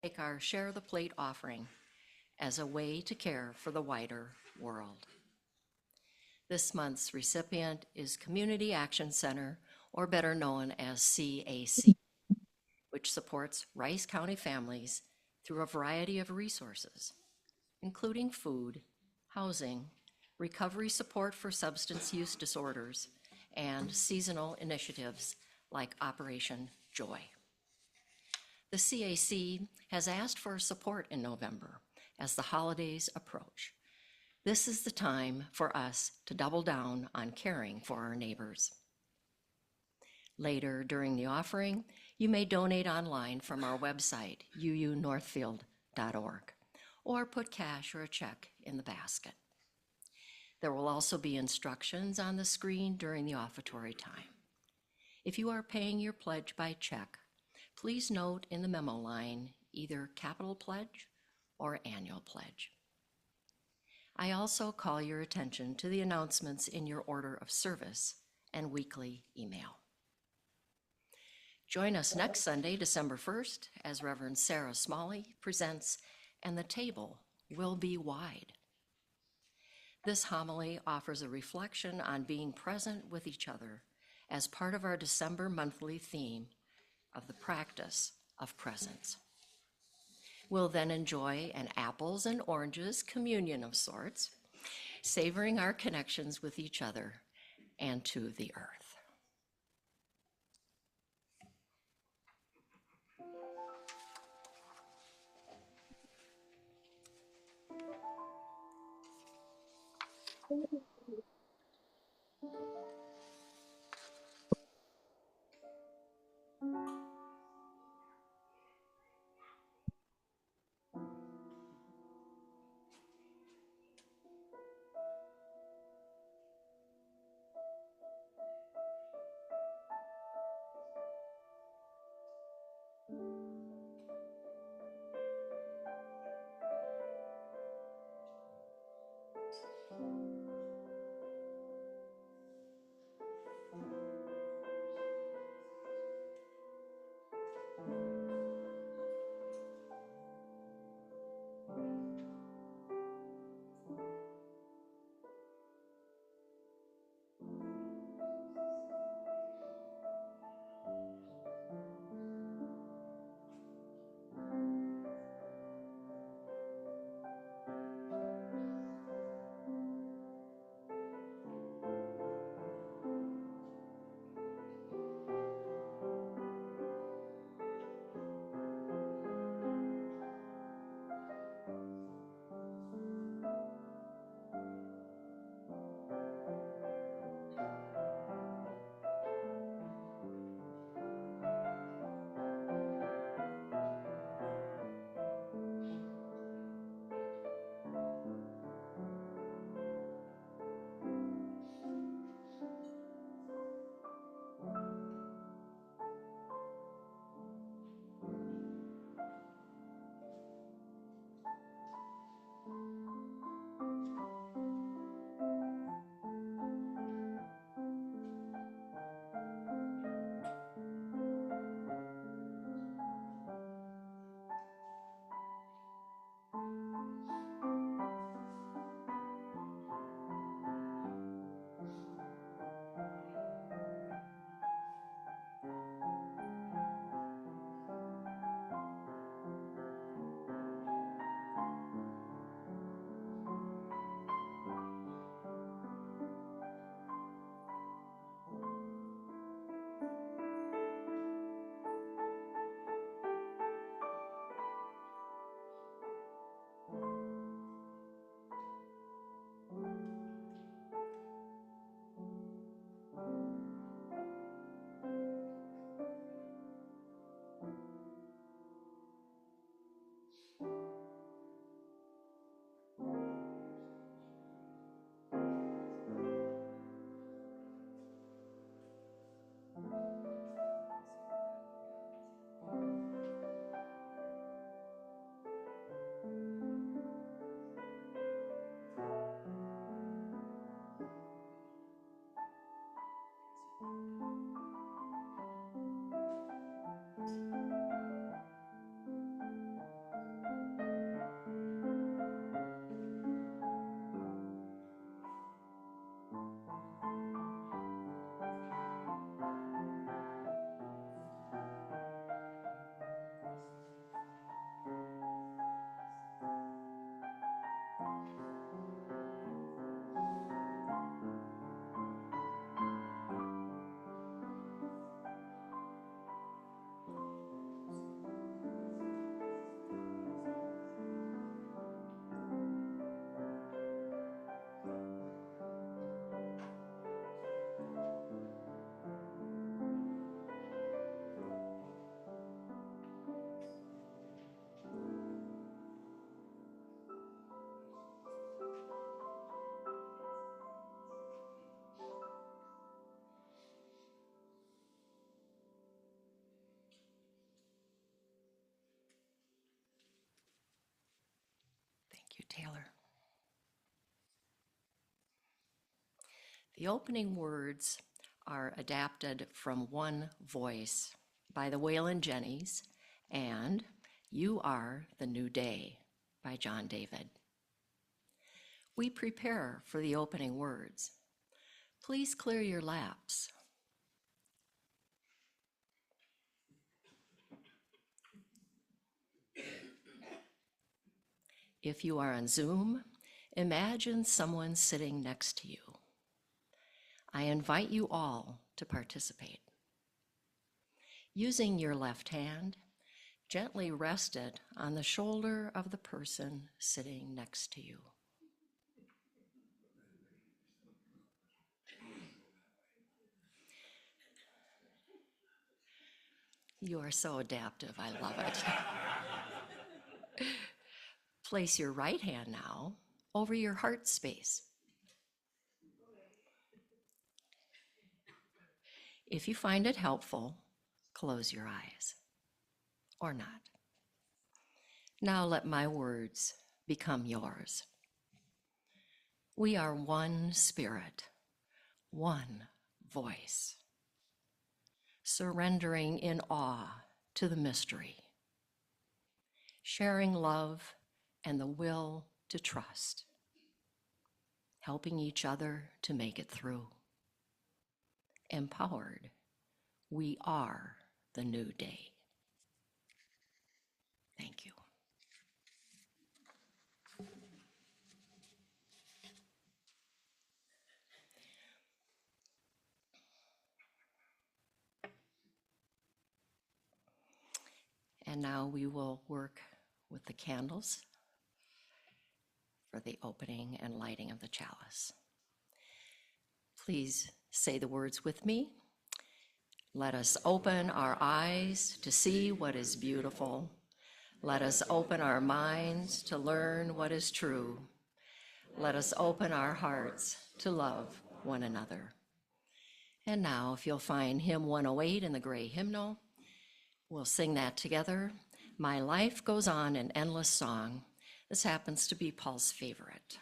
take our Share the Plate offering as a way to care for the wider world. This month's recipient is Community Action Center, or better known as CAC, which supports Rice County families through a variety of resources, including food, housing, recovery support for substance use disorders, and seasonal initiatives like Operation Joy. The CAC has asked for support in November as the holidays approach. This is the time for us to double down on caring for our neighbors. Later during the offering, you may donate online from our website, uunorthfield.org, or put cash or a check in the basket. There will also be instructions on the screen during the offertory time. If you are paying your pledge by check, please note in the memo line either capital pledge or annual pledge. I also call your attention to the announcements in your order of service and weekly email. Join us next Sunday, December 1st, as Reverend Sarah Smalley presents And the Table Will Be Wide. This homily offers a reflection on being present with each other as part of our December monthly theme of the practice of presence. We'll then enjoy an apples and oranges communion of sorts, savoring our connections with each other and to the earth. The opening words are adapted from One Voice by the Waylon Jennings and You Are the New Day by John David. We prepare for the opening words. Please clear your laps. If you are on Zoom, imagine someone sitting next to you. I invite you all to participate. Using your left hand, gently rest it on the shoulder of the person sitting next to you. You are so adaptive, I love it. Place your right hand now over your heart space. If you find it helpful, close your eyes, or not. Now let my words become yours. We are one spirit, one voice, surrendering in awe to the mystery, sharing love and the will to trust, helping each other to make it through. Empowered, we are the new day. Thank you. And now we will work with the candles for the opening and lighting of the chalice. Please say the words with me. Let us open our eyes to see what is beautiful. Let us open our minds to learn what is true. Let us open our hearts to love one another. And now, if you'll find hymn 108 in the gray hymnal, we'll sing that together. My life goes on in endless song. This happens to be Paul's favorite.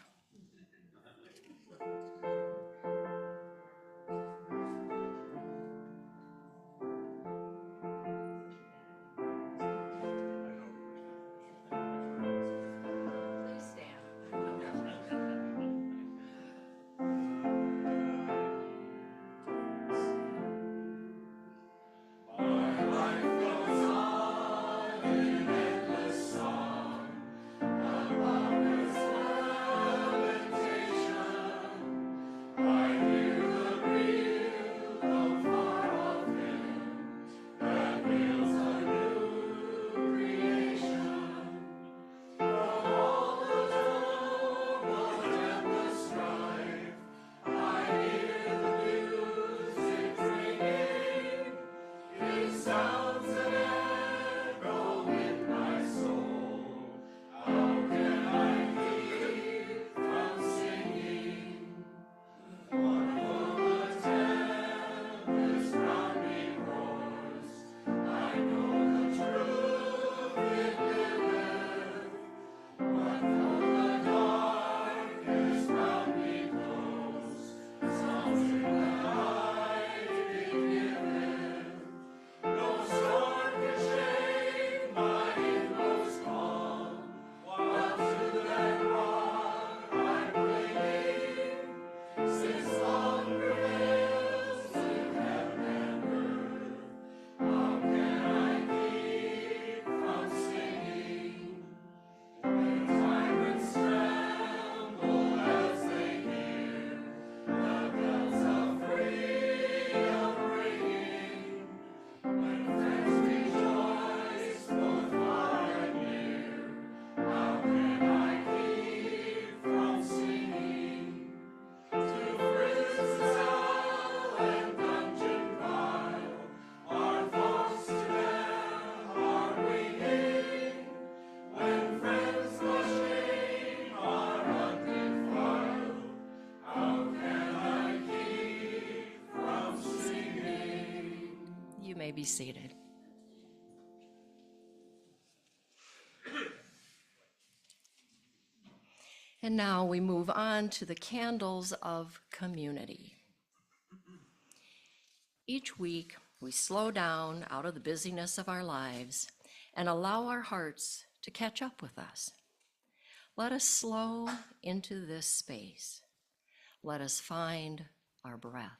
Be seated. And now we move on to the candles of community. Each week, we slow down out of the busyness of our lives and allow our hearts to catch up with us. Let us slow into this space. Let us find our breath.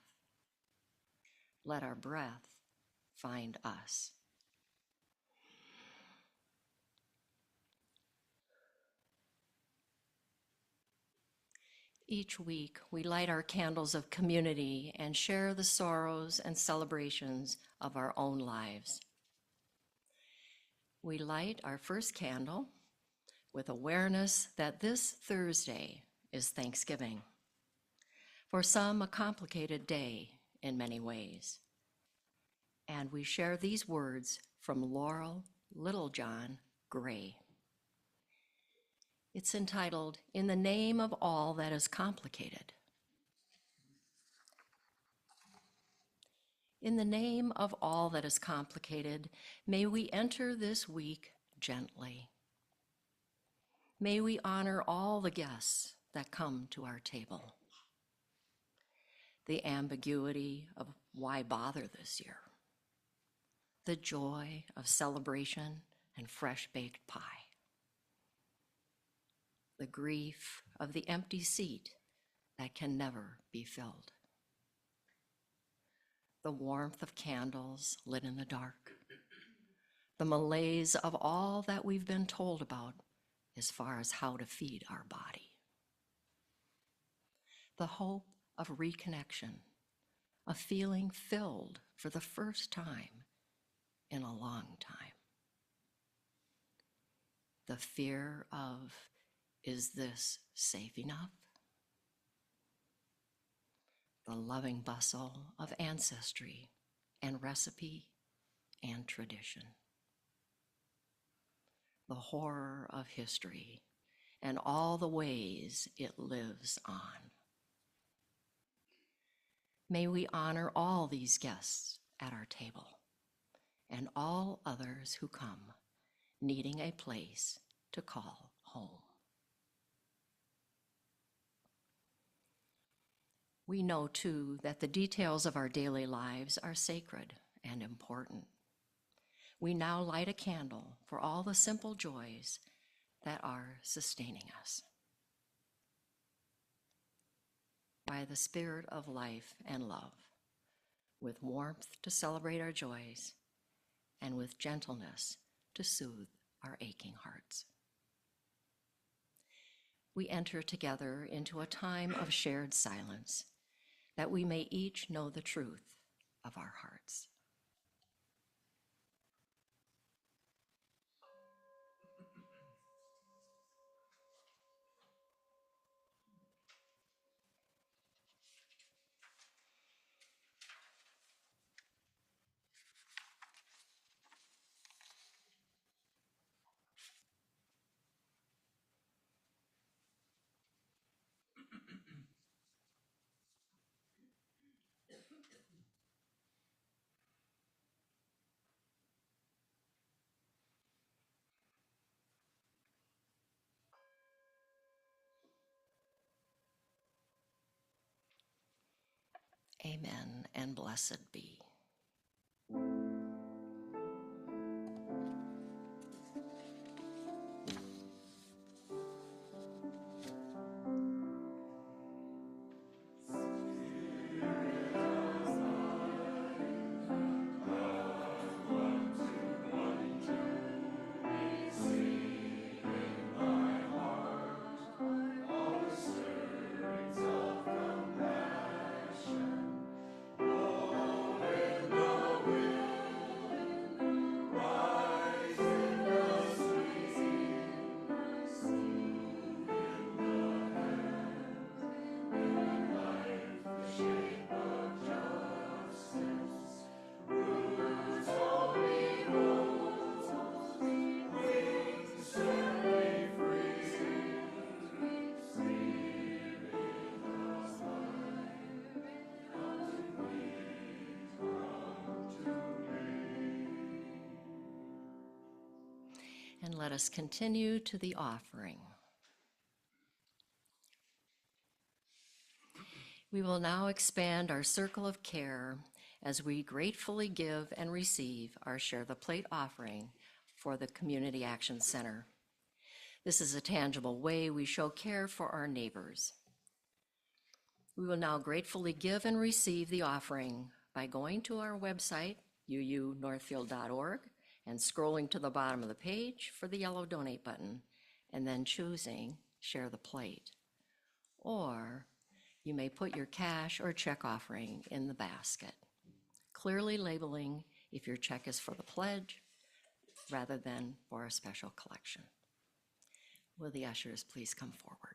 Let our breath find us. Each week, we light our candles of community and share the sorrows and celebrations of our own lives. We light our first candle with awareness that this Thursday is Thanksgiving. For some, a complicated day in many ways. And we share these words from Laurel Littlejohn Gray. It's entitled, "In the Name of All That is Complicated." In the name of all that is complicated, may we enter this week gently. May we honor all the guests that come to our table. The ambiguity of why bother this year. The joy of celebration and fresh-baked pie. The grief of the empty seat that can never be filled. The warmth of candles lit in the dark. The malaise of all that we've been told about as far as how to feed our body. The hope of reconnection, a feeling filled for the first time in a long time. The fear of, is this safe enough? The loving bustle of ancestry and recipe and tradition. The horror of history and all the ways it lives on. May we honor all these guests at our table and all others who come needing a place to call home. We know, too, that the details of our daily lives are sacred and important. We now light a candle for all the simple joys that are sustaining us. By the spirit of life and love, with warmth to celebrate our joys, and with gentleness to soothe our aching hearts. We enter together into a time of shared silence, that we may each know the truth of our hearts. Amen and blessed be. And let us continue to the offering. We will now expand our circle of care as we gratefully give and receive our Share the Plate offering for the Community Action Center. This is a tangible way we show care for our neighbors. We will now gratefully give and receive the offering by going to our website, uunorthfield.org, and scrolling to the bottom of the page for the yellow Donate button, and then choosing Share the Plate. Or you may put your cash or check offering in the basket, clearly labeling if your check is for the pledge rather than for a special collection. Will the ushers please come forward?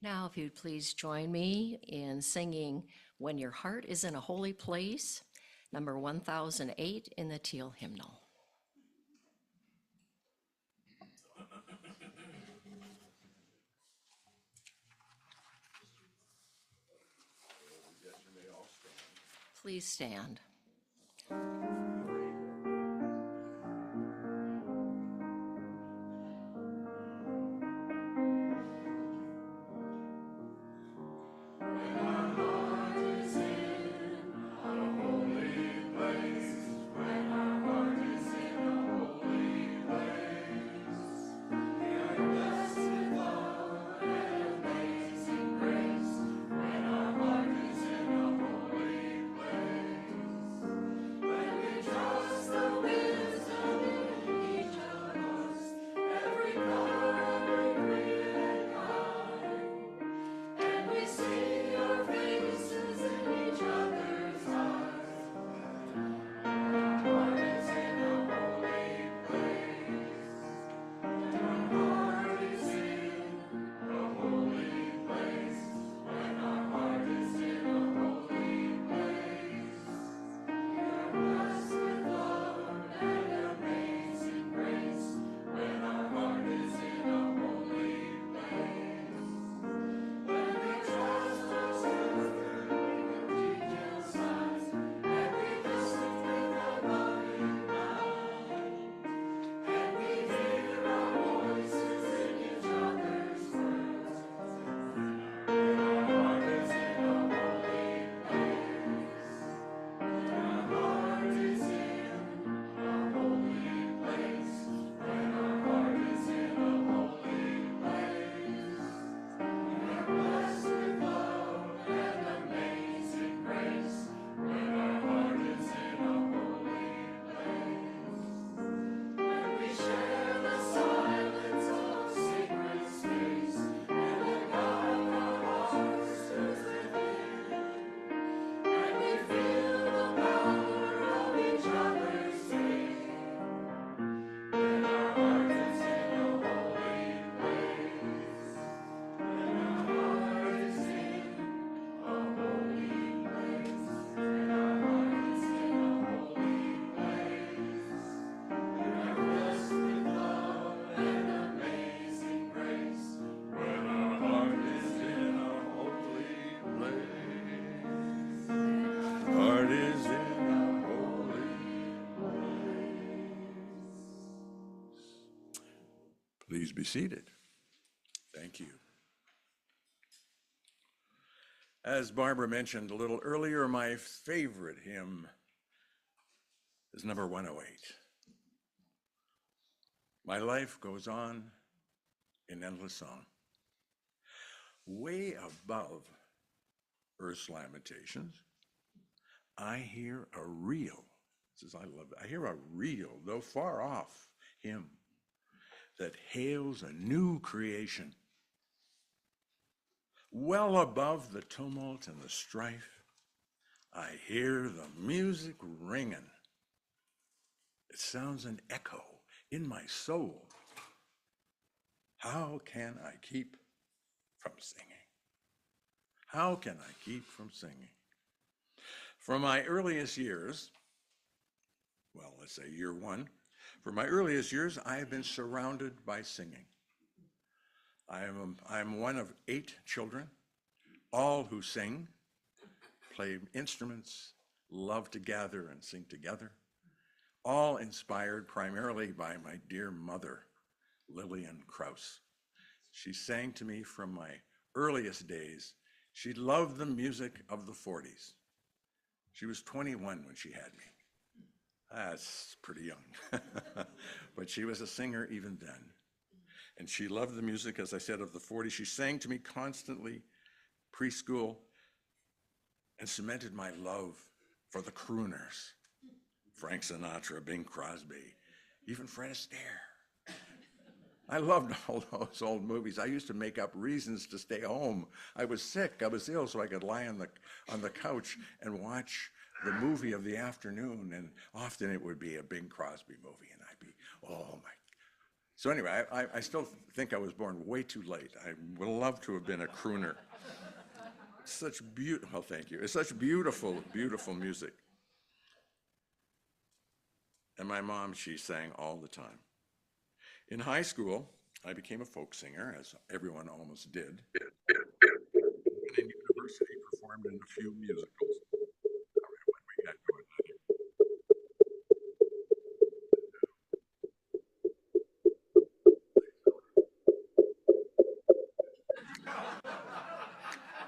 Now, if you'd please join me in singing When Your Heart is in a Holy Place, number 1008 in the Teal Hymnal. Please stand. When be seated. Thank you. As Barbara mentioned a little earlier, my favorite hymn is number 108. My life goes on in endless song. Way above earth's lamentations, I hear a real, this is, I love it, I hear a real, though far off, hymn that hails a new creation. Well above the tumult and the strife, I hear the music ringing. It sounds an echo in my soul. How can I keep from singing? How can I keep from singing? From my earliest years, well, let's say year one, from my earliest years, I have been surrounded by singing. I'm one of 8 children, all who sing, play instruments, love to gather and sing together, all inspired primarily by my dear mother, Lillian Krause. She sang to me from my earliest days. She loved the music of the 40s. She was 21 when she had me. That's pretty young, but she was a singer even then. And she loved the music, as I said, of the 40s. She sang to me constantly, preschool, and cemented my love for the crooners. Frank Sinatra, Bing Crosby, even Fred Astaire. I loved all those old movies. I used to make up reasons to stay home. I was sick, I was ill, so I could lie on the couch and watch the movie of the afternoon, and often it would be a Bing Crosby movie, and I'd be, oh my. So anyway, I still think I was born way too late. I would love to have been a crooner. Such beautiful, thank you. It's such beautiful, beautiful music. And my mom, she sang all the time. In high school, I became a folk singer, as everyone almost did. And in university, performed in a few musicals.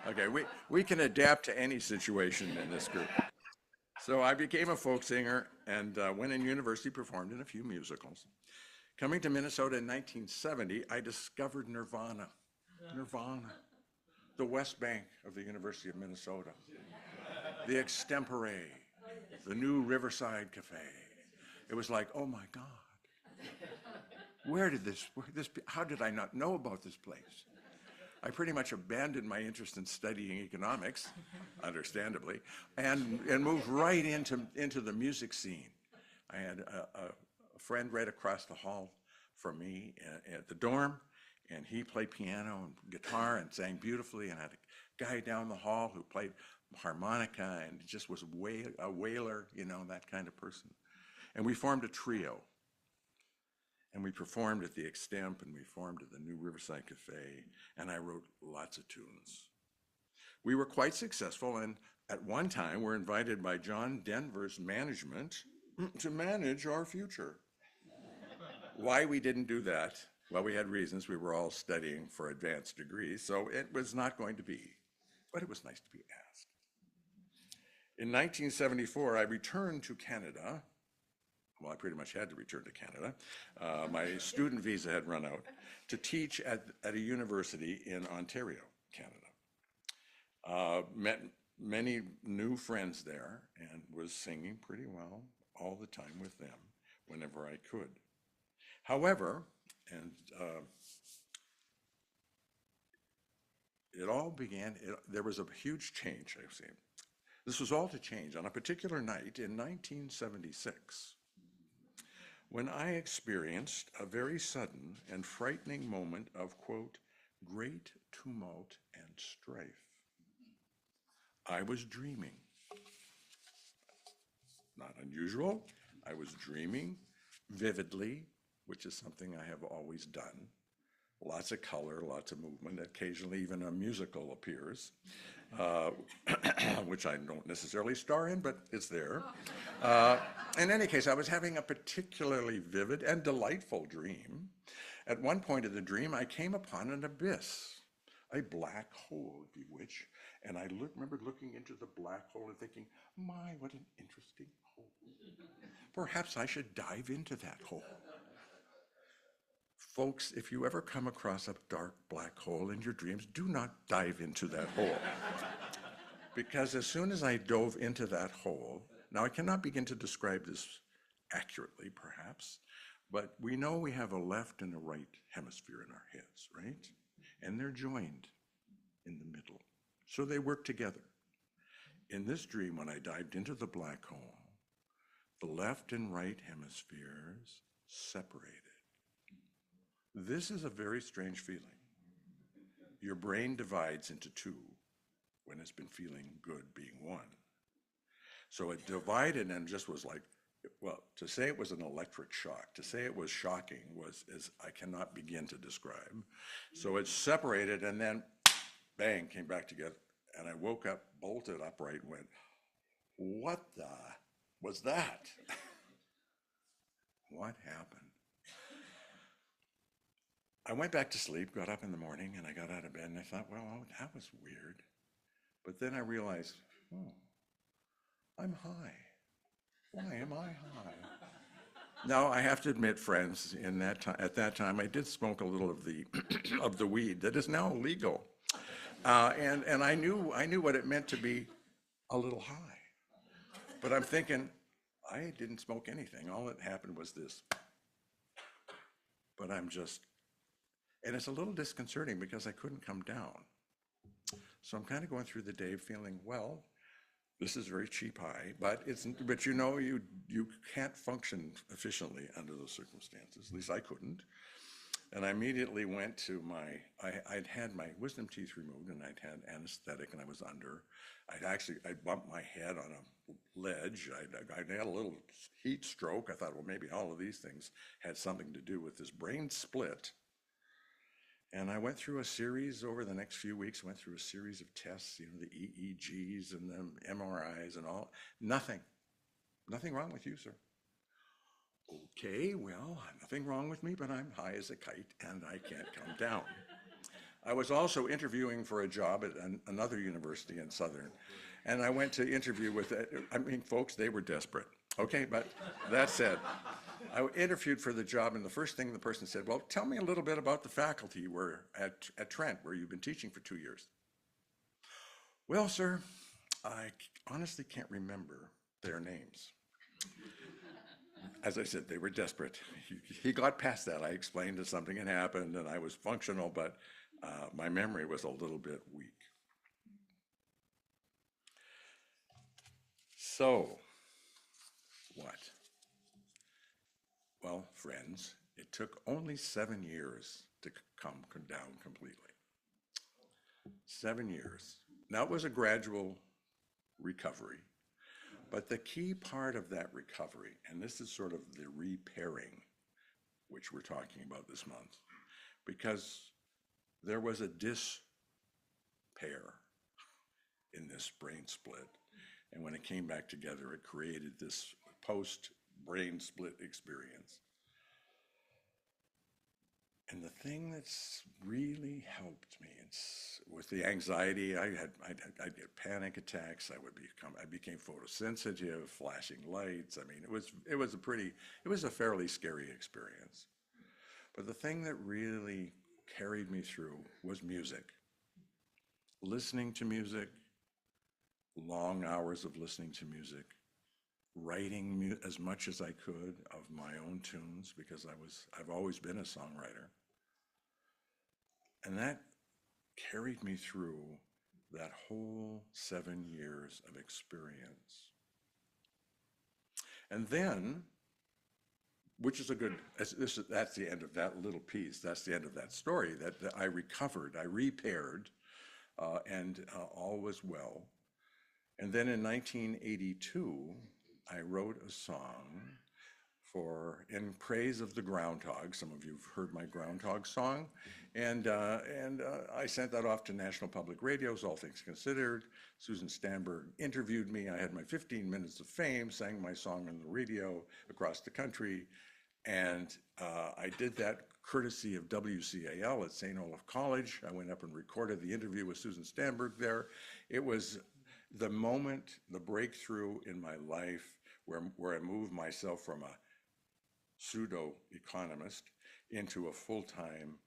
Okay, we can adapt to any situation in this group. So I became a folk singer and when in university performed in a few musicals. Coming to Minnesota in 1970, I discovered Nirvana, the West Bank of the University of Minnesota, the Extempore, the new Riverside Cafe. It was like, oh my God, how did I not know about this place? I pretty much abandoned my interest in studying economics, understandably, and moved right into the music scene. I had a friend right across the hall from me at the dorm, and he played piano and guitar and sang beautifully, and I had a guy down the hall who played harmonica and just was a wailer, you know, that kind of person. And we formed a trio. And we performed at the Extemp, and we formed at the new Riverside Cafe, and I wrote lots of tunes. We were quite successful, and at one time were invited by John Denver's management to manage our future. Why we didn't do that? Well, we had reasons. We were all studying for advanced degrees, so it was not going to be, but it was nice to be asked. In 1974, I returned to Canada. Well, I pretty much had to return to Canada. My student visa had run out to teach at a university in Ontario, Canada. Met many new friends there and was singing pretty well all the time with them whenever I could. However, and it all began, there was a huge change, I've seen. This was all to change on a particular night in 1976. When I experienced a very sudden and frightening moment of, quote, great tumult and strife. I was dreaming. Not unusual. I was dreaming vividly, which is something I have always done. Lots of color, lots of movement, occasionally even a musical appears, which I don't necessarily star in, but it's there. In any case, I was having a particularly vivid and delightful dream, At one point of the dream, I came upon an abyss, a black hole, if you wish. And I remember looking into the black hole and thinking, my, what an interesting hole. Perhaps I should dive into that hole. Folks, if you ever come across a dark black hole in your dreams, do not dive into that hole. Because as soon as I dove into that hole, now I cannot begin to describe this accurately, perhaps, but we know we have a left and a right hemisphere in our heads, right? And they're joined in the middle. So they work together. In this dream, when I dived into the black hole, the left and right hemispheres separated. This is a very strange feeling. Your brain divides into two when it's been feeling good being one. So it divided and just was like, well, to say it was an electric shock, to say it was shocking is I cannot begin to describe. So it separated and then bang, came back together. And I woke up, bolted upright and went, what the was that? What happened? I went back to sleep, got up in the morning, and I got out of bed and I thought, well, that was weird. But then I realized, oh, I'm high. Why am I high? Now, I have to admit, friends, at that time, I did smoke a little of the of the weed that is now legal, and I knew what it meant to be a little high. But I'm thinking, I didn't smoke anything. All that happened was this. But and it's a little disconcerting because I couldn't come down. So I'm kind of going through the day feeling, well, this is very cheap high, but you know, you can't function efficiently under those circumstances. At least I couldn't. And I immediately went to I'd had my wisdom teeth removed and I'd had anesthetic and I was under. I bumped my head on a ledge. I'd had a little heat stroke. I thought, well, maybe all of these things had something to do with this brain split. And I went through a series over the next few weeks, went through a series of tests, you know, the EEGs and the MRIs and all. Nothing wrong with you, sir. Okay, well, nothing wrong with me, but I'm high as a kite and I can't come down. I was also interviewing for a job at another university in Southern, and I went to interview with, folks, they were desperate. Okay, but that said, I interviewed for the job, and the first thing the person said, well, tell me a little bit about the faculty you were at Trent, where you've been teaching for 2 years. Well, sir, I honestly can't remember their names. As I said, they were desperate. He got past that. I explained that something had happened, and I was functional, but my memory was a little bit weak. So, what? Well, friends, it took only 7 years to come down completely. 7 years. Now, it was a gradual recovery, but the key part of that recovery, and this is sort of the repairing, which we're talking about this month, because there was a dispair in this brain split, and when it came back together, it created this post-brain split experience. And the thing that's really helped me with the anxiety, I get panic attacks. I became photosensitive, flashing lights. I mean, it was a fairly scary experience. But the thing that really carried me through was music. Listening to music, long hours of listening to music, writing as much as I could of my own tunes, because I've always been a songwriter. And that carried me through that whole 7 years of experience. And then, which is that's the end of that little piece, that's the end of that story, that I recovered, I repaired, and all was well. And then in 1982, I wrote a song in praise of the groundhog. Some of you have heard my groundhog song. And I sent that off to National Public Radio's All Things Considered. Susan Stamberg interviewed me. I had my 15 minutes of fame, sang my song on the radio across the country. And I did that courtesy of WCAL at St. Olaf College. I went up and recorded the interview with Susan Stamberg there. It was the moment, the breakthrough in my life where I moved myself from a pseudo-economist into a full-time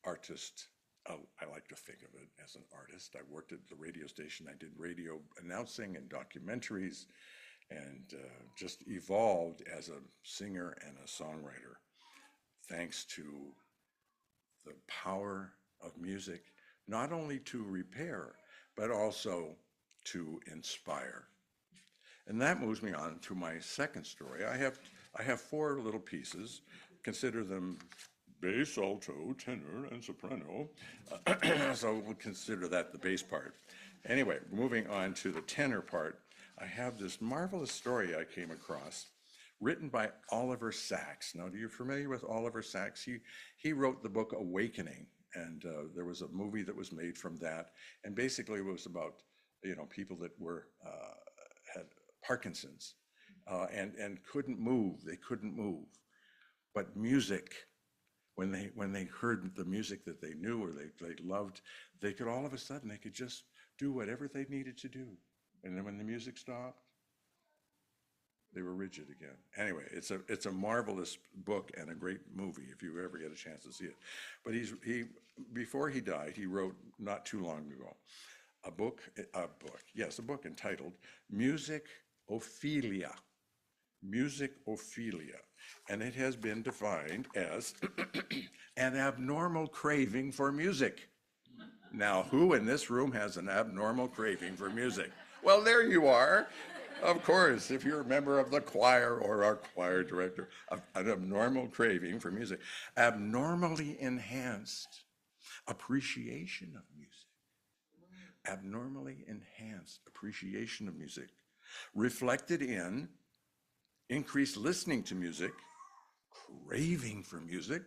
artist. I like to think of it as an artist. I worked at the radio station. I did radio announcing and documentaries, and just evolved as a singer and a songwriter, thanks to the power of music, not only to repair, but also to inspire. And that moves me on to my second story. I have four little pieces. Consider them bass, alto, tenor, and soprano. So we'll consider that the bass part. Anyway, moving on to the tenor part, I have this marvelous story I came across, written by Oliver Sacks. Now, are you familiar with Oliver Sacks? He wrote the book Awakening, and there was a movie that was made from that, and basically it was about, people that had Parkinson's and couldn't move. They couldn't move, but music. When they heard the music that they knew or they loved, they could all of a sudden, they could just do whatever they needed to do. And then when the music stopped, they were rigid again. Anyway, it's a marvelous book and a great movie if you ever get a chance to see it. But before he died, he wrote not too long ago a book entitled Music Ophelia. Music Ophelia. And it has been defined as an abnormal craving for music. Now, who in this room has an abnormal craving for music? Well, there you are. Of course, if you're a member of the choir or our choir director, an abnormal craving for music. Abnormally enhanced appreciation of music. Abnormally enhanced appreciation of music. Reflected in increased listening to music, craving for music,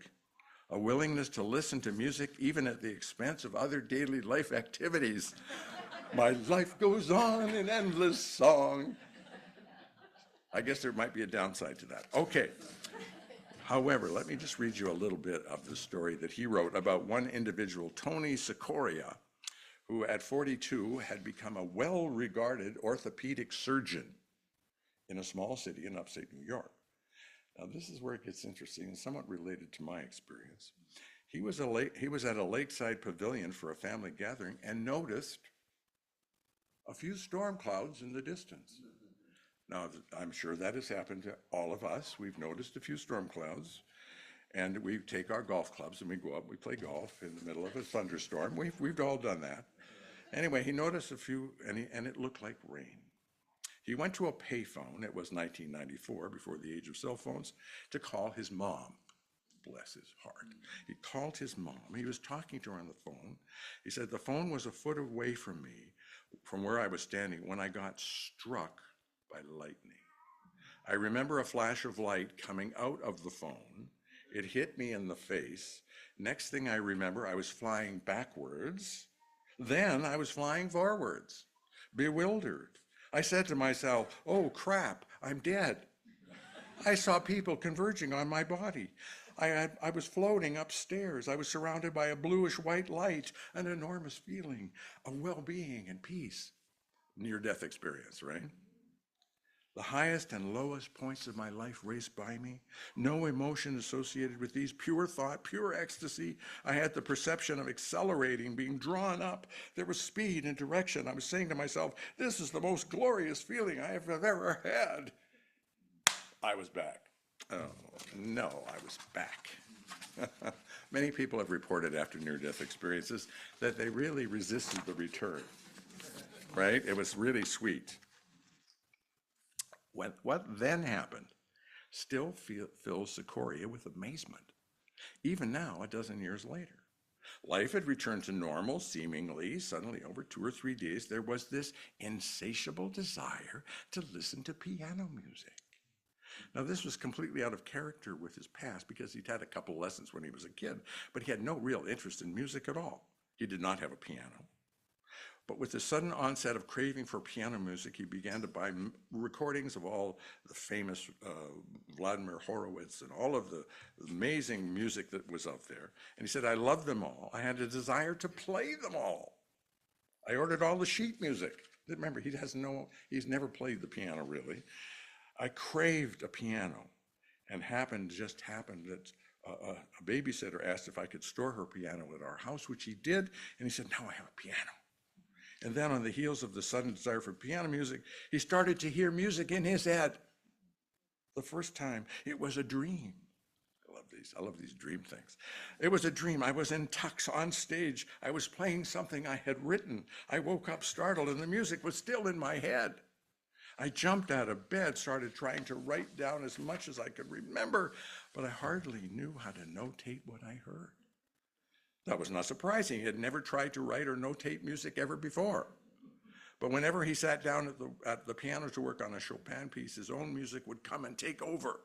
a willingness to listen to music even at the expense of other daily life activities. My life goes on in endless song. I guess there might be a downside to that. Okay. However, let me just read you a little bit of the story that he wrote about one individual, Tony Sikoria, who at 42 had become a well-regarded orthopedic surgeon in a small city in upstate New York. Now, this is where it gets interesting and somewhat related to my experience. He was at a lakeside pavilion for a family gathering and noticed a few storm clouds in the distance. Now, I'm sure that has happened to all of us. We've noticed a few storm clouds, and we take our golf clubs and we go up, we play golf in the middle of a thunderstorm. We've all done that. Anyway, he noticed a few, and it looked like rain. He went to a payphone, it was 1994, before the age of cell phones, to call his mom. Bless his heart. He called his mom. He was talking to her on the phone. He said, the phone was a foot away from me, from where I was standing, when I got struck by lightning. I remember a flash of light coming out of the phone. It hit me in the face. Next thing I remember, I was flying backwards. Then I was flying forwards, bewildered. I said to myself, oh crap, I'm dead. I saw people converging on my body. I was floating upstairs. I was surrounded by a bluish white light, an enormous feeling of well-being and peace. Near-death experience, right? The highest and lowest points of my life raced by me. No emotion associated with these. Pure thought, pure ecstasy. I had the perception of accelerating, being drawn up. There was speed and direction. I was saying to myself, this is the most glorious feeling I have ever had. I was back. Oh, no, I was back. Many people have reported after near-death experiences that they really resisted the return, right? It was really sweet. What then happened still fills Sikoria with amazement, even now, a dozen years later. Life had returned to normal, seemingly. Suddenly, over 2 or 3 days, there was this insatiable desire to listen to piano music. Now, this was completely out of character with his past because he'd had a couple lessons when he was a kid, but he had no real interest in music at all. He did not have a piano. But with the sudden onset of craving for piano music, he began to buy recordings of all the famous Vladimir Horowitz and all of the amazing music that was out there. And he said, I loved them all. I had a desire to play them all. I ordered all the sheet music. Remember, he's never played the piano really. I craved a piano, and just happened that a babysitter asked if I could store her piano at our house, which he did, and he said, now I have a piano. And then on the heels of the sudden desire for piano music, he started to hear music in his head. The first time, it was a dream. I love these dream things. It was a dream. I was in tux on stage. I was playing something I had written. I woke up startled, and the music was still in my head. I jumped out of bed, started trying to write down as much as I could remember, but I hardly knew how to notate what I heard. That was not surprising. He had never tried to write or notate music ever before. But whenever he sat down at the piano to work on a Chopin piece, his own music would come and take over.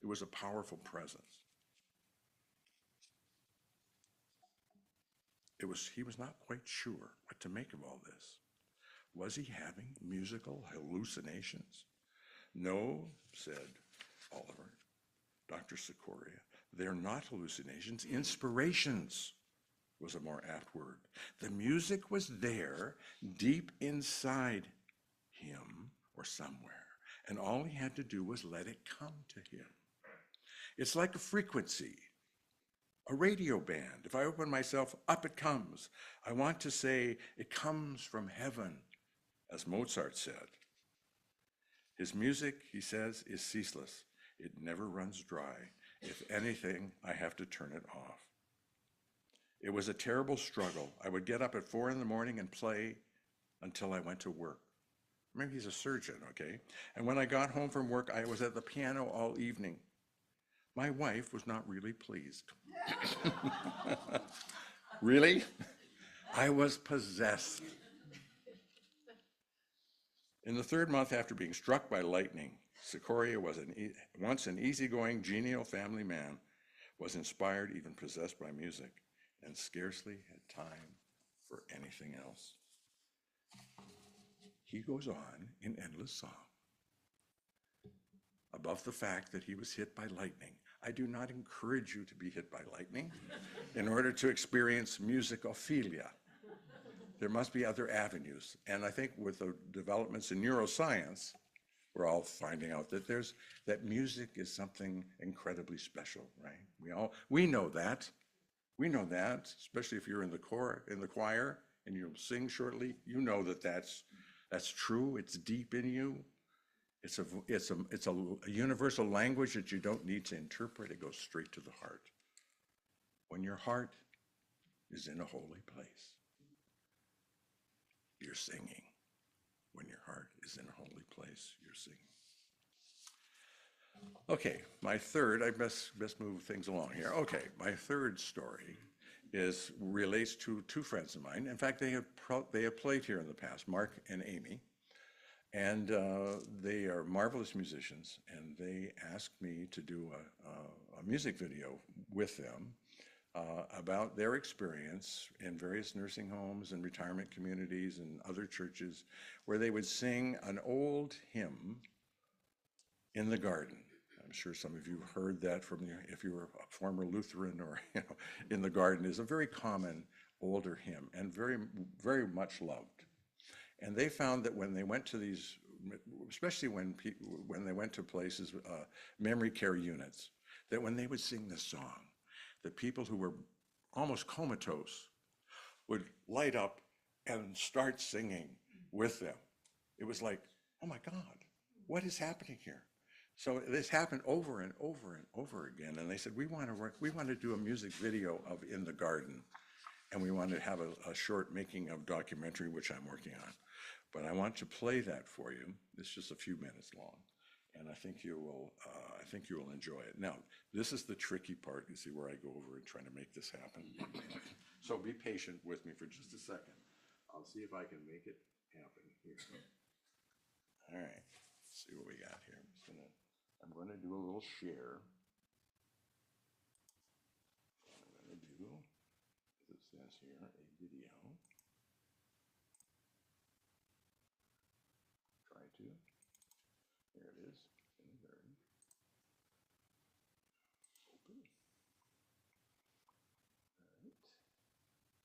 It was a powerful presence. He was not quite sure what to make of all this. Was he having musical hallucinations? No, said Oliver, Dr. Sikoria, they're not hallucinations. Inspirations was a more apt word. The music was there, deep inside him or somewhere, and all he had to do was let it come to him. It's like a frequency, a radio band. If I open myself, up it comes. I want to say it comes from heaven, as Mozart said. His music, he says, is ceaseless. It never runs dry. If anything, I have to turn it off. It was a terrible struggle. I would get up at 4 a.m. and play until I went to work. Remember, he's a surgeon, okay? And when I got home from work, I was at the piano all evening. My wife was not really pleased. Really? I was possessed. In the 3rd month after being struck by lightning, Sikoria was once an easygoing, genial family man, was inspired, even possessed by music, and scarcely had time for anything else. He goes on in endless song above the fact that he was hit by lightning. I do not encourage you to be hit by lightning in order to experience musicophilia. There must be other avenues. And I think with the developments in neuroscience, we're all finding out that music is something incredibly special, right? We know that. We know that, especially if you're in the choir and you'll sing shortly, you know that's true. It's deep in you. It's a universal language that you don't need to interpret. It goes straight to the heart. When your heart is in a holy place, you're singing. When your heart is in a holy place, you're singing. Okay, my third, I best move things along here. Okay, my third story relates to 2 friends of mine. In fact, they have played here in the past, Mark and Amy. And they are marvelous musicians, and they asked me to do a music video with them about their experience in various nursing homes and retirement communities and other churches where they would sing an old hymn in the garden. I'm sure some of you heard that if you were a former Lutheran or in the garden is a very common older hymn and very, very much loved. And they found that when they went to these, especially when they went to places, memory care units, that when they would sing this song, the people who were almost comatose would light up and start singing with them. It was like, oh my God, what is happening here? So this happened over and over and over again. And they said, we want to do a music video of In the Garden. And we want to have a short making of documentary, which I'm working on. But I want to play that for you. It's just a few minutes long, and I think you will enjoy it. Now, this is the tricky part. You see where I go over and trying to make this happen. So be patient with me for just a second. I'll see if I can make it happen here. All right, let's see what we got here. I'm going to do a little share. I'm going to do, as it says here, a video. to. There it is, in the garden. Open.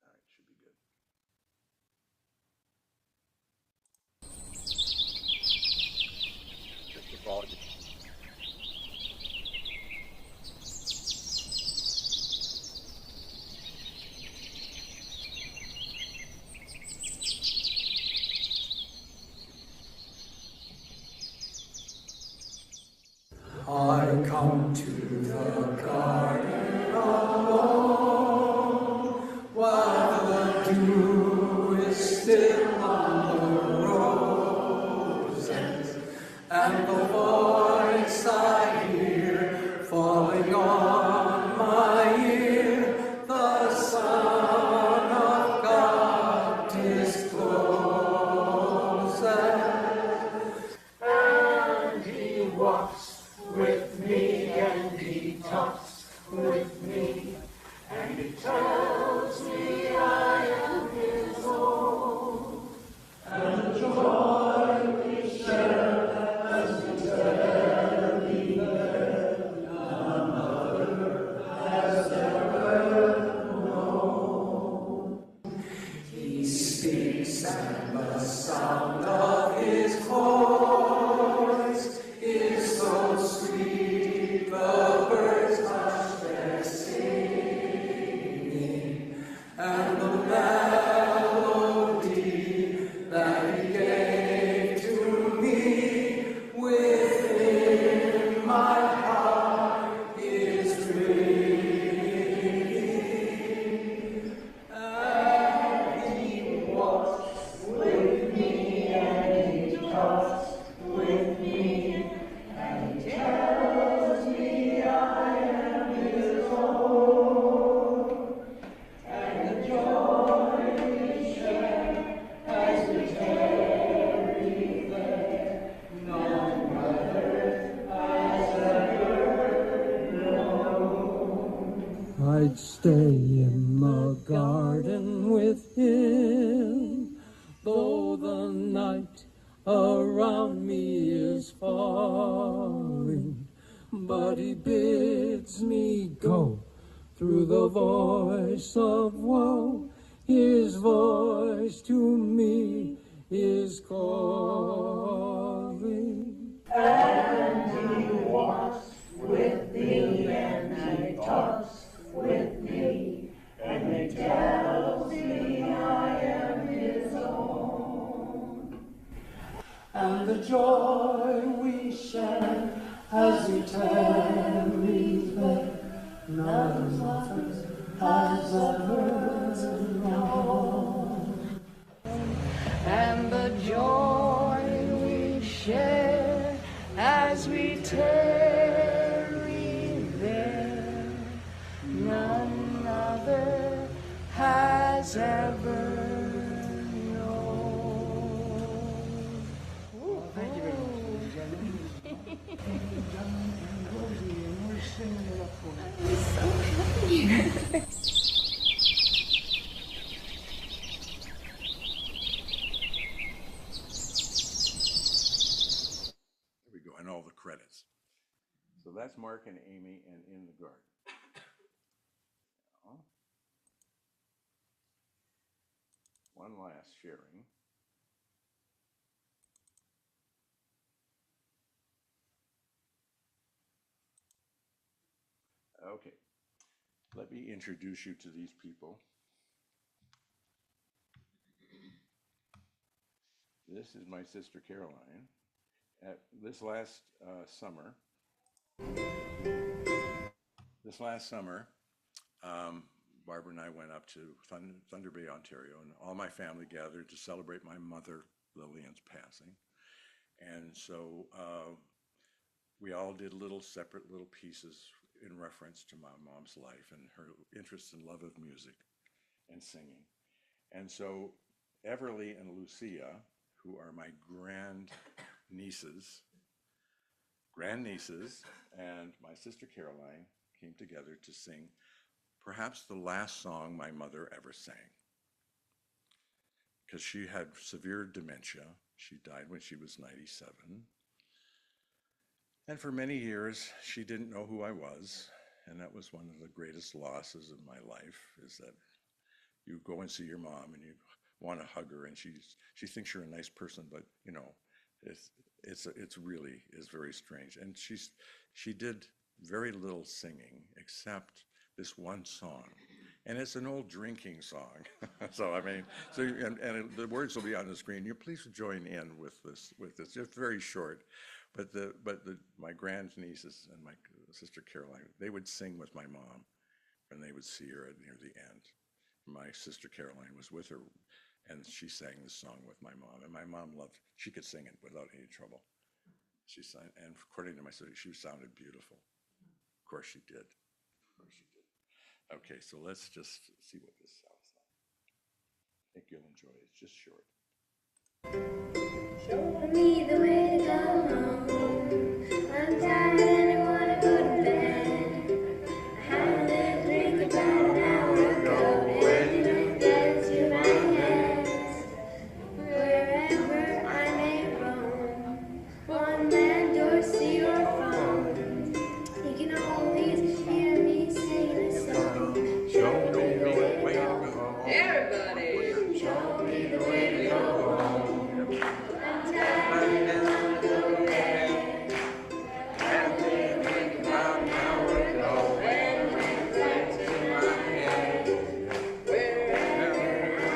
All right, should be good. Just the volume. I come to the garden alone, while the dew is still on the roses, and the voice I hear falling on my ear, the Son of God discloses, and he walks with me, and he talks with me, and he tells me I am his own, and the joy we share as we tarry there, none other has ever known. He speaks, and the sound of his voice is so sweet, the birds hush their singing, and the melody that he gave to me within my heart is ringing, and he walks with me, and he talks with me, and he tells me I am his own, and the joy we share as we tarry there, none other has ever known. I'd stay in the garden with him, though the night around me is falling, but he bids me go through the voice of woe. His voice to me is calling, and he walks with me, and he talks with me, and he tells me I am his own, and the joy we share as we tarry there, none other has ever known. And the joy we share as we tarry there, none other has ever known. Thank you very much, John and Rosie, and we're singing it up for you. I'm so happy. There we go, and all the credits. So that's Mark and Amy and In the Garden. Now, one last sharing. Okay, let me introduce you to these people. This is my sister Caroline. This last summer, Barbara and I went up to Thunder Bay, Ontario, and all my family gathered to celebrate my mother Lillian's passing. And so we all did separate little pieces in reference to my mom's life and her interest and love of music and singing. And so Everly and Lucia, who are my grandnieces, and my sister Caroline came together to sing perhaps the last song my mother ever sang, because she had severe dementia She died when she was 97. And for many years, she didn't know who I was. And that was one of the greatest losses of my life, is that you go and see your mom and you want to hug her, and she thinks you're a nice person, but you know, it's really is very strange. And she did very little singing except this one song, and it's an old drinking song. So I mean, the words will be on the screen. You please join in with this. It's very short, but my grandnieces and my sister Caroline, they would sing with my mom, and they would see her near the end. My sister Caroline was with her, and she sang this song with my mom. And my mom loved, she could sing it without any trouble. She sang, and according to my sister, she sounded beautiful. Of course she did. Of course she did. Okay, so let's just see what this sounds like. I think you'll enjoy it. It's just short. Show me the way to go home. I'm tired and I wanna go to bed. I had a drink about an hour ago, and it gets to my head. Wherever I may roam, on land or sea or phone, you can always hear me sing a song. Show me the way to go home. Everybody, Show me the way to go home. I'm tired and I wanna go to bed. had to think about an hour ago, When it went to my head, wherever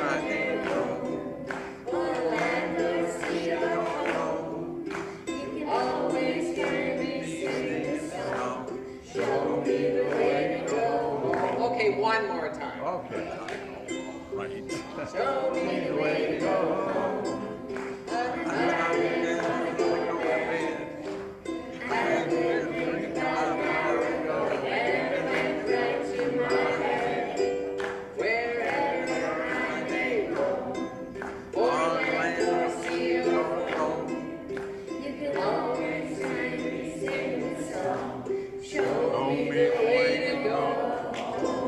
I may go, on land or sea or phone, you can always hear me sing a song. Show me the way to go home. Okay, one more time. Okay. Right. Show me the way to go home. I'm tired and I wanna go to bed. I had to think about an hour ago, when it went right to my head. Wherever I may roam, on land or sea or phone, you can always find me singing a song. Show me the way to go home.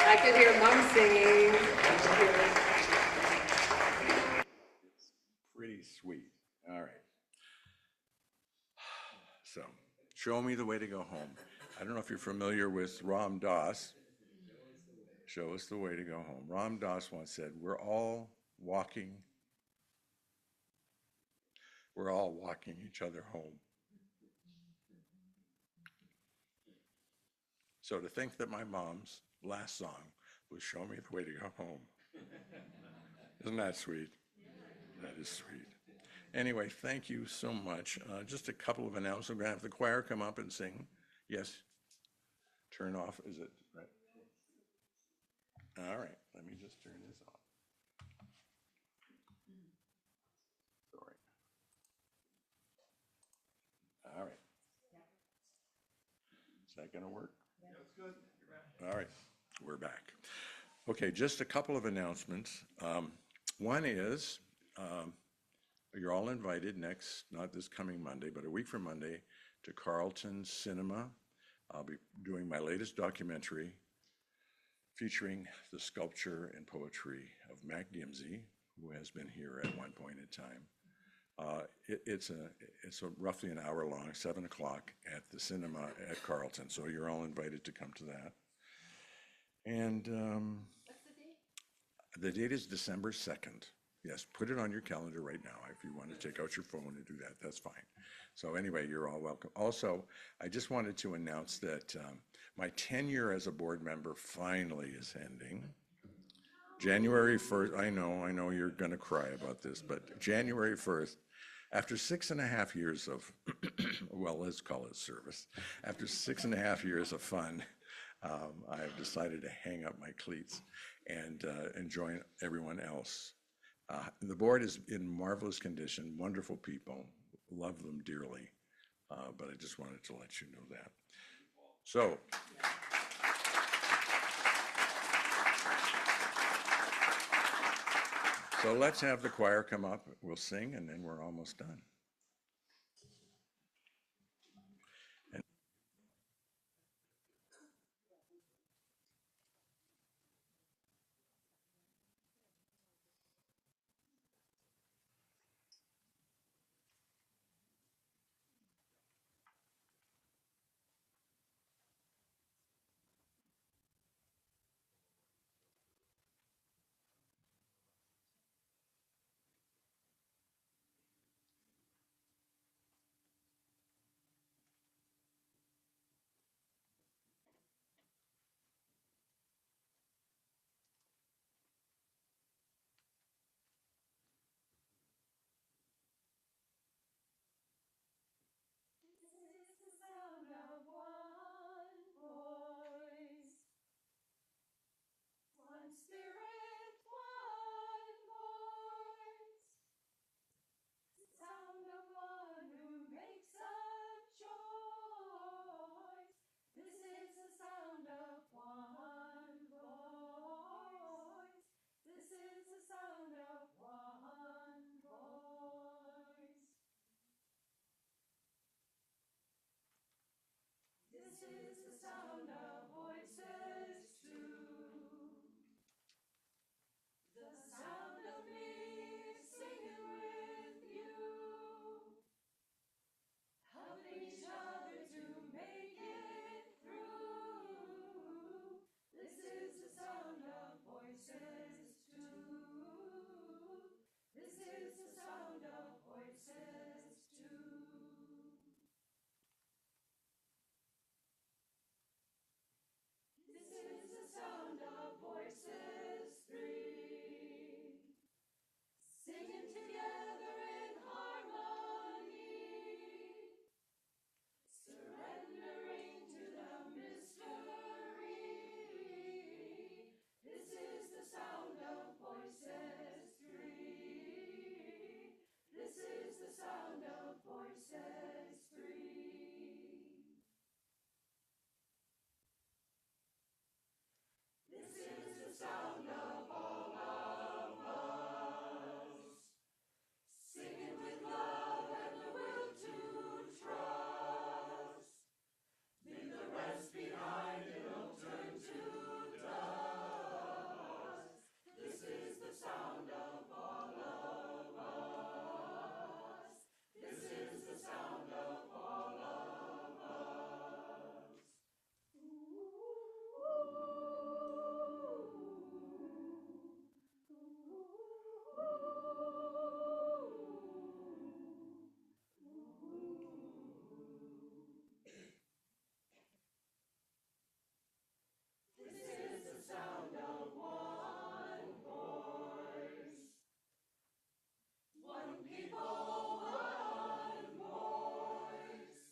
I could hear Mom singing. I could hear Pretty sweet. All right. So, show me the way to go home. I don't know if you're familiar with Ram Dass. Show us the way to go home. Ram Dass once said, we're all walking each other home. So to think that my mom's last song was Show Me the Way to Go Home. Isn't that sweet? That is sweet. Anyway, thank you so much. Just a couple of announcements. We're going to have the choir come up and sing. Yes? Turn off, is it? Right. All right, let me just turn this off. Sorry. All right. Is that going to work? Yeah, that's good. All right, we're back. Okay, just a couple of announcements. One is, you're all invited next, not this coming Monday, but a week from Monday, to Carlton Cinema. I'll be doing my latest documentary featuring the sculpture and poetry of Mac Gimsey, who has been here at one point in time. It's roughly an hour long, 7 o'clock at the cinema at Carlton, so you're all invited to come to that. And What's the date? the date is December 2nd. Yes, put it on your calendar right now. If you want to take out your phone and do that, that's fine. So anyway, you're all welcome. Also, I just wanted to announce that my tenure as a board member finally is ending. January 1st, I know you're going to cry about this, but January 1st, after 6.5 years of, well, let's call it service, after 6.5 years of fun, I have decided to hang up my cleats and join everyone else. The board is in marvelous condition, wonderful people, love them dearly, but I just wanted to let you know that. So, let's have the choir come up, we'll sing, and then we're almost done. is the sound of voices too. The sound of me singing with you, helping each other to make it through. This is the sound of voices too. This is the sound of voices too. This is the sound of voices three, singing together in harmony, surrendering to the mystery. This is the sound of voices three. This is the sound of voices three. This is the sound of all of us, singing with love and the will to trust. Leave the rest behind, it'll turn to dust. This is the sound of all of us. This is the sound of all of us. This is the sound of one voice, one people, one voice,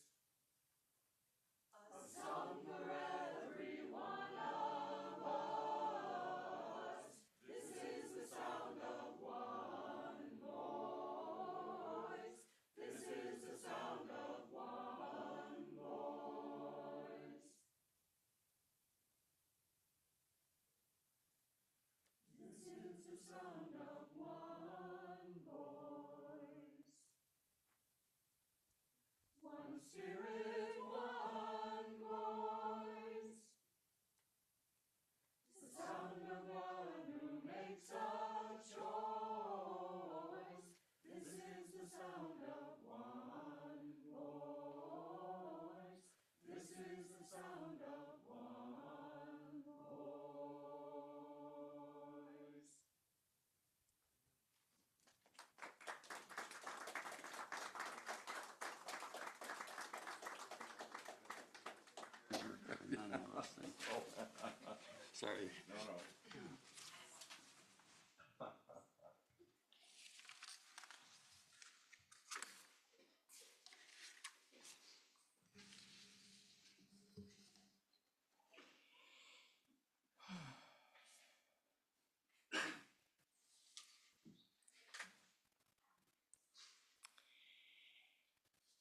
a song for every one of us. This is the sound of one voice. This is the sound of one voice. This is the sound of one voice. One spirit, one voice. The sound of one who makes a choice. This is the sound of one voice. This is the sound of one voice. None of those things. Sorry. No.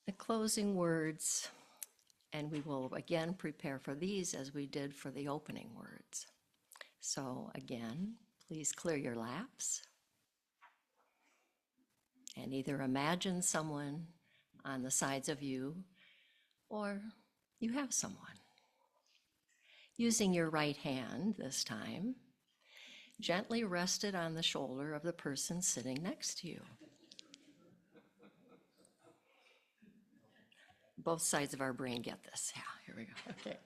The closing words, and we will again prepare for these as we did for the opening words. So again, please clear your laps and either imagine someone on the sides of you or you have someone. Using your right hand this time, gently rest it on the shoulder of the person sitting next to you. Both sides of our brain get this. Yeah, here we go. Okay.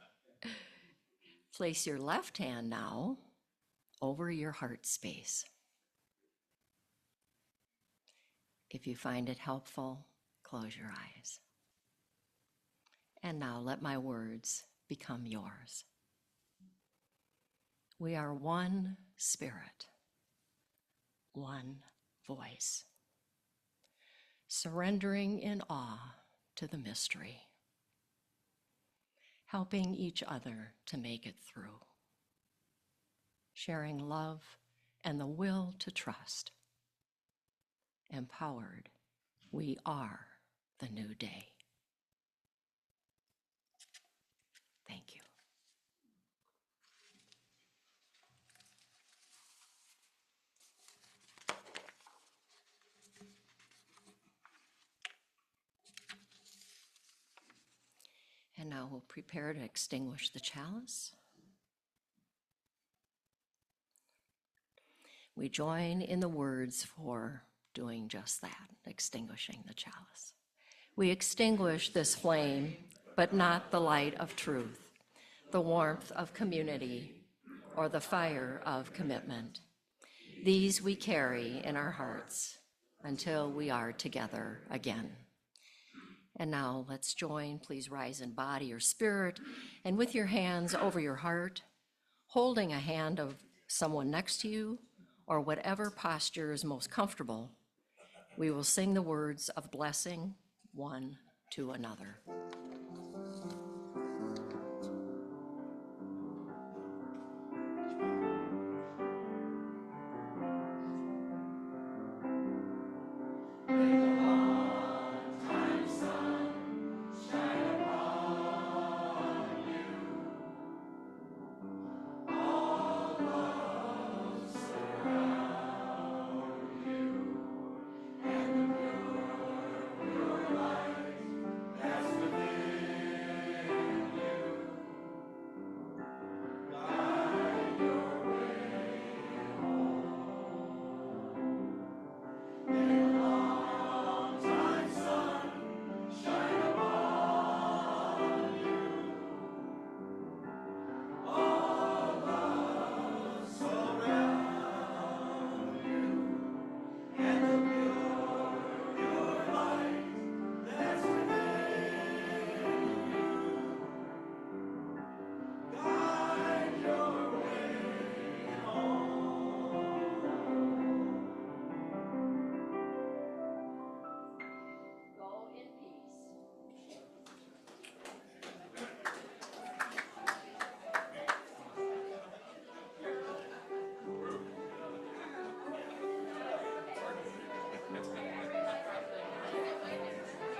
Place your left hand now over your heart space. If you find it helpful, close your eyes. And now let my words become yours. We are one spirit, one voice, surrendering in awe to the mystery, helping each other to make it through, sharing love and the will to trust. Empowered, we are the new day. Thank you. And now now we'll prepare to extinguish the chalice. We join in the words for doing just that, extinguishing the chalice. We extinguish this flame, but not the light of truth, the warmth of community, or the fire of commitment. These we carry in our hearts until we are together again. And now let's join. Please rise in body or spirit, and with your hands over your heart, holding a hand of someone next to you, or whatever posture is most comfortable, we will sing the words of blessing one to another.